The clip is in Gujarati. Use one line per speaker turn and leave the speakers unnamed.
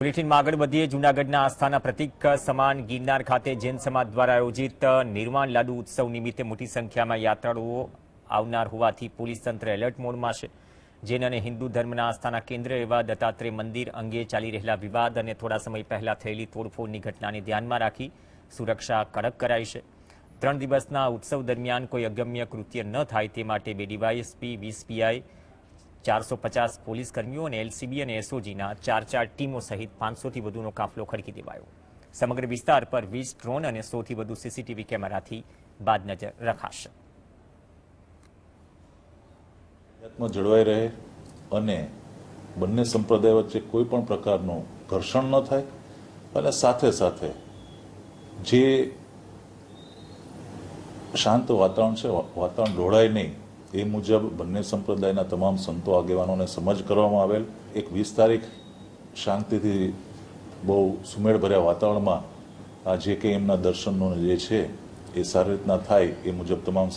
બુલેટિનમાં આગળ વધીએ. જૂનાગઢના આસ્થાના પ્રતીક સમાન ગિરનાર ખાતે જૈન સમાજ દ્વારા આયોજિત નિર્વાણ લાડુ ઉત્સવ નિમિત્તે મોટી સંખ્યામાં યાત્રાળુઓ આવનાર હોવાથી પોલીસ તંત્ર એલર્ટ મોડમાં છે. જૈન અને હિન્દુ ધર્મના આસ્થાના કેન્દ્ર એવા દત્તાત્રેય મંદિર અંગે ચાલી રહેલા વિવાદ અને થોડા સમય પહેલા થયેલી તોડફોડની ઘટનાને ધ્યાનમાં રાખી સુરક્ષા કડક કરાઈ છે. 3 દિવસના ઉત્સવ દરમિયાન કોઈ અગમ્ય કૃત્ય ન થાય તે માટે 2 ડીવાયએસપી, 20 પીઆઈ, 450 પોલીસ કર્મીઓ અને એલસીબી અને એસઓજીના 4 ટીમો સહિત 500થી વધુનો કાફલો ખડકી દેવાયો. સમગ્ર વિસ્તાર પર 20 ડ્રોન અને 100થી વધુ સીસીટીવી કેમેરાથી બાદનજર રખાશે.
જળવાઈ રહે અને બંને સંપ્રદાય વચ્ચે કોઈ પણ પ્રકારનું ઘર્ષણ ન થાય અને સાથે સાથે જે શાંત વાતાવરણ છે વાતાવરણ ઢોળાય નહીં એ મુજબ બંને સંપ્રદાયના તમામ સંતો આગેવાનોને સમજ કરવામાં આવેલ. એક 20 તારીખ શાંતિથી બહુ સુમેળભર્યા વાતાવરણમાં આ જે કંઈ એમના દર્શનનો જે છે એ સારી રીતના થાય એ મુજબ તમામ